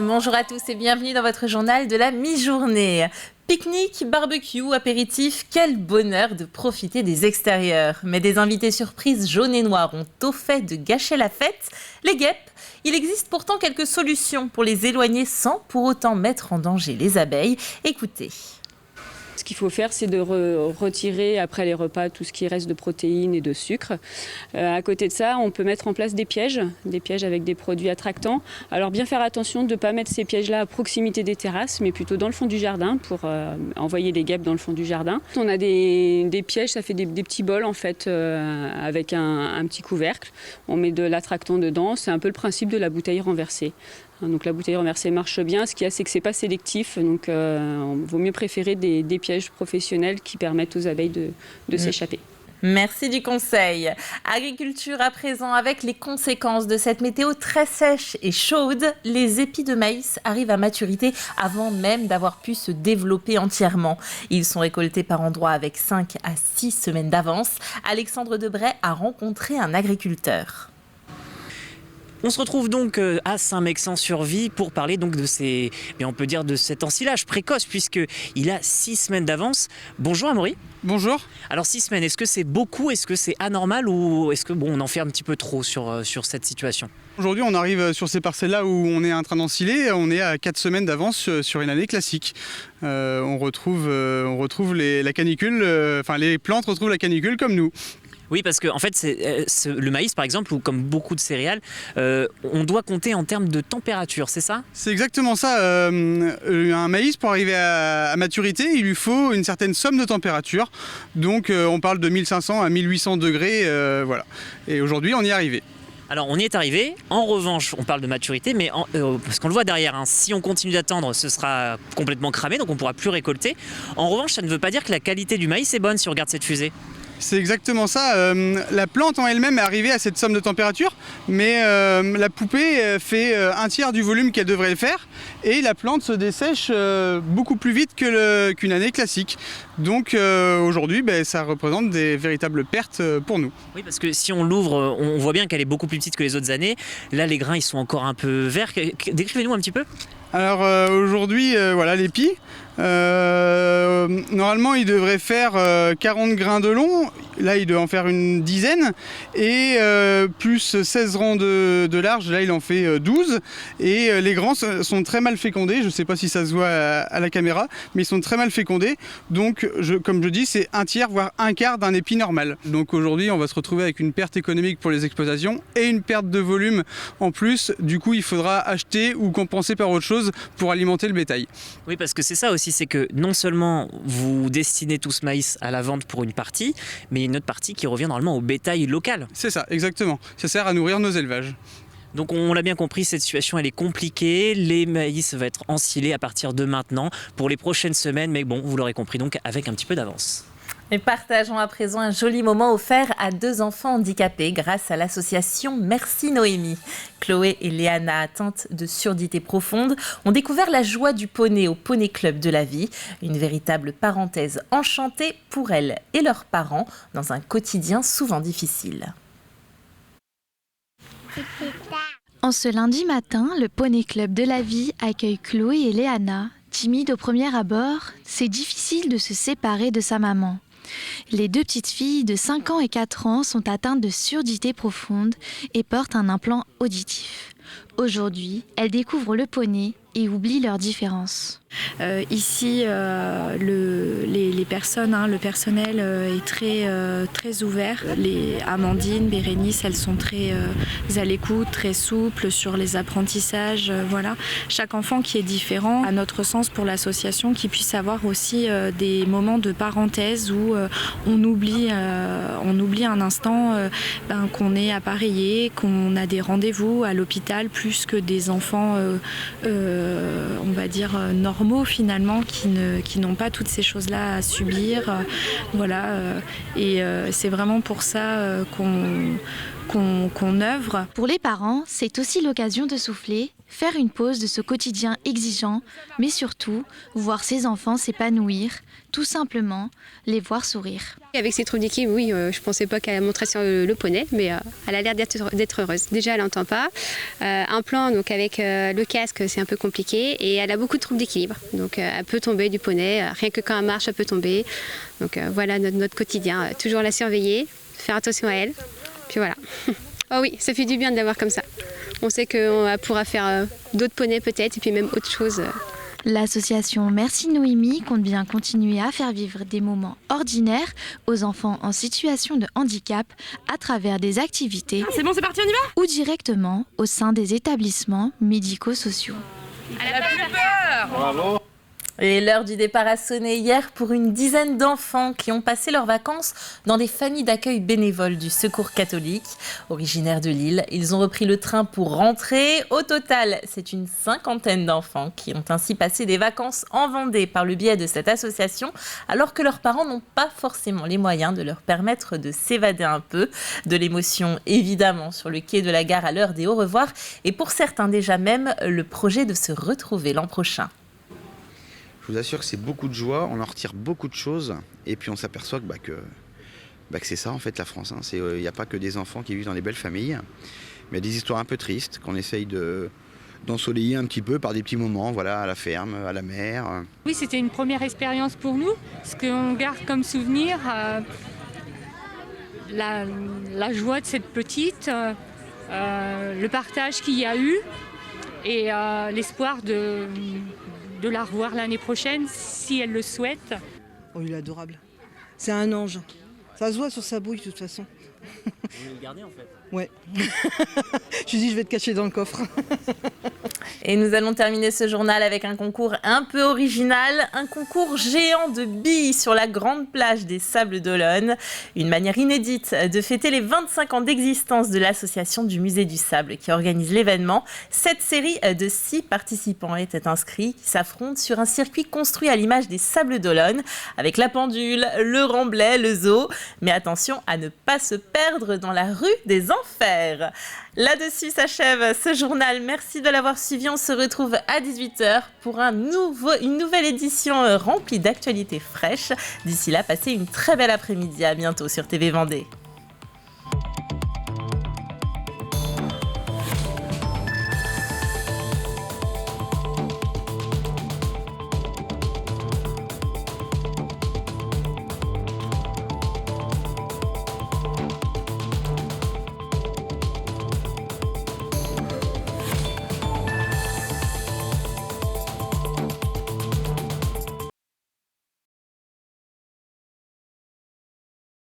Bonjour à tous et bienvenue dans votre journal de la mi-journée. Pique-nique, barbecue, apéritif, quel bonheur de profiter des extérieurs. Mais des invités surprises jaunes et noirs ont au fait de gâcher la fête. Les guêpes, il existe pourtant quelques solutions pour les éloigner sans pour autant mettre en danger les abeilles. Écoutez. Ce qu'il faut faire, c'est de retirer après les repas tout ce qui reste de protéines et de sucre. À côté de ça, on peut mettre en place des pièges avec des produits attractants. Alors bien faire attention de ne pas mettre ces pièges-là à proximité des terrasses, mais plutôt dans le fond du jardin pour envoyer les guêpes dans le fond du jardin. On a des pièges, ça fait des petits bols en fait, avec un petit couvercle. On met de l'attractant dedans, c'est un peu le principe de la bouteille renversée. Donc la bouteille renversée marche bien, ce qu'il y a c'est que c'est pas sélectif, donc il vaut mieux préférer des pièges professionnels qui permettent aux abeilles de s'échapper. Merci du conseil. Agriculture à présent, avec les conséquences de cette météo très sèche et chaude, les épis de maïs arrivent à maturité avant même d'avoir pu se développer entièrement. Ils sont récoltés par endroits avec 5 à 6 semaines d'avance. Alexandre Debray a rencontré un agriculteur. On se retrouve donc à Saint-Mexant-sur-Vie pour parler donc de de cet ensilage précoce puisqu'il a 6 semaines d'avance. Bonjour Amaury. Bonjour. Alors 6 semaines, est-ce que c'est beaucoup, est-ce que c'est anormal ou est-ce que on en fait un petit peu trop sur cette situation? Aujourd'hui, on arrive sur ces parcelles-là où on est en train d'ensiler. On est à 4 semaines d'avance sur une année classique. On retrouve la canicule, les plantes retrouvent la canicule comme nous. Oui, parce que en fait, le maïs, par exemple, ou comme beaucoup de céréales, on doit compter en termes de température, c'est ça? C'est exactement ça. Un maïs, pour arriver à maturité, il lui faut une certaine somme de température. Donc, on parle de 1500 à 1800 degrés. Voilà. Et aujourd'hui, on y est arrivé. Alors on y est arrivé, en revanche on parle de maturité, mais parce qu'on le voit derrière, si on continue d'attendre ce sera complètement cramé, donc on ne pourra plus récolter. En revanche ça ne veut pas dire que la qualité du maïs est bonne si on regarde cette fusée. C'est exactement ça. La plante en elle-même est arrivée à cette somme de température, mais la poupée fait un tiers du volume qu'elle devrait le faire, et la plante se dessèche beaucoup plus vite qu'une année classique. Donc aujourd'hui, ça représente des véritables pertes pour nous. Oui, parce que si on l'ouvre, on voit bien qu'elle est beaucoup plus petite que les autres années. Là, les grains, ils sont encore un peu verts. Décrivez-nous un petit peu. Alors aujourd'hui, voilà l'épi. Normalement, il devrait faire 40 grains de long. Là, il doit en faire une dizaine. Et plus 16 rangs de large, là, il en fait 12. Et les grands sont très mal fécondés. Je ne sais pas si ça se voit à la caméra, mais ils sont très mal fécondés. Donc, comme je dis, c'est un tiers, voire un quart d'un épi normal. Donc aujourd'hui, on va se retrouver avec une perte économique pour les exploitations et une perte de volume en plus. Du coup, il faudra acheter ou compenser par autre chose pour alimenter le bétail. Oui, parce que c'est ça aussi, c'est que non seulement vous destinez tout ce maïs à la vente pour une partie, mais il y a une autre partie qui revient normalement au bétail local. C'est ça, exactement. Ça sert à nourrir nos élevages. Donc on l'a bien compris, cette situation elle est compliquée. Les maïs vont être ensilés à partir de maintenant pour les prochaines semaines, mais bon, vous l'aurez compris donc avec un petit peu d'avance. Et partageons à présent un joli moment offert à 2 enfants handicapés grâce à l'association Merci Noémie. Chloé et Léana, atteintes de surdité profonde, ont découvert la joie du poney au Poney Club de la vie. Une véritable parenthèse enchantée pour elles et leurs parents dans un quotidien souvent difficile. En ce lundi matin, le Poney Club de la vie accueille Chloé et Léana. Timide au premier abord, c'est difficile de se séparer de sa maman. Les 2 petites filles de 5 ans et 4 ans sont atteintes de surdité profonde et portent un implant auditif. Aujourd'hui, elles découvrent le poney et oublient leurs différences. Ici, les personnes, le personnel est très ouvert. Les Amandine, Bérénice, elles sont très à l'écoute, très souples sur les apprentissages. Voilà. Chaque enfant qui est différent, à notre sens pour l'association, qui puisse avoir aussi des moments de parenthèse où on oublie un instant qu'on est appareillé, qu'on a des rendez-vous à l'hôpital, plus que des enfants, on va dire, normaux finalement, qui n'ont pas toutes ces choses-là à subir. Et c'est vraiment pour ça qu'on œuvre. Pour les parents, c'est aussi l'occasion de souffler faire une pause de ce quotidien exigeant, mais surtout voir ses enfants s'épanouir, tout simplement les voir sourire. Avec ses troubles d'équilibre, oui, je ne pensais pas qu'elle montrait sur le poney, mais elle a l'air d'être heureuse. Déjà, elle n'entend pas. Un plan, donc avec le casque, c'est un peu compliqué, et elle a beaucoup de troubles d'équilibre. Donc, elle peut tomber du poney, rien que quand elle marche, elle peut tomber. Donc, voilà notre quotidien. Toujours la surveiller, faire attention à elle. Puis voilà. Oh oui, ça fait du bien de la voir comme ça. On sait qu'on pourra faire d'autres poneys peut-être, et puis même autre chose. L'association Merci Noémie compte bien continuer à faire vivre des moments ordinaires aux enfants en situation de handicap à travers des activités. C'est bon, c'est parti, on y va ? Ou directement au sein des établissements médico-sociaux. Elle a plus peur ! Bravo. Et l'heure du départ a sonné hier pour une dizaine d'enfants qui ont passé leurs vacances dans des familles d'accueil bénévoles du Secours catholique. Originaires de Lille, ils ont repris le train pour rentrer. Au total, c'est une 50aine d'enfants qui ont ainsi passé des vacances en Vendée par le biais de cette association, alors que leurs parents n'ont pas forcément les moyens de leur permettre de s'évader un peu. De l'émotion, évidemment, sur le quai de la gare à l'heure des au revoir, et pour certains déjà même le projet de se retrouver l'an prochain. Je vous assure que c'est beaucoup de joie, on en retire beaucoup de choses et puis on s'aperçoit que c'est ça en fait la France. Il n'y a pas que des enfants qui vivent dans des belles familles, mais des histoires un peu tristes qu'on essaye d'ensoleiller un petit peu par des petits moments, voilà, à la ferme, à la mer. Oui, c'était une première expérience pour nous, ce qu'on garde comme souvenir, la joie de cette petite, le partage qu'il y a eu et l'espoir de la revoir l'année prochaine, si elle le souhaite. Oh, il est adorable. C'est un ange. Ça se voit sur sa bouille, de toute façon. Vous voulez le garder, en fait ? Ouais. Je dis, je vais te cacher dans le coffre. Et nous allons terminer ce journal avec un concours un peu original, un concours géant de billes sur la grande plage des Sables d'Olonne. Une manière inédite de fêter les 25 ans d'existence de l'association du Musée du Sable qui organise l'événement. Cette série de 6 participants était inscrits qui s'affrontent sur un circuit construit à l'image des Sables d'Olonne avec la pendule, le remblai, le zoo. Mais attention à ne pas se perdre dans la rue des Enfers. Là-dessus s'achève ce journal. Merci de l'avoir suivi. On se retrouve à 18h pour une nouvelle édition remplie d'actualités fraîches. D'ici là, passez une très belle après-midi. À bientôt sur TV Vendée.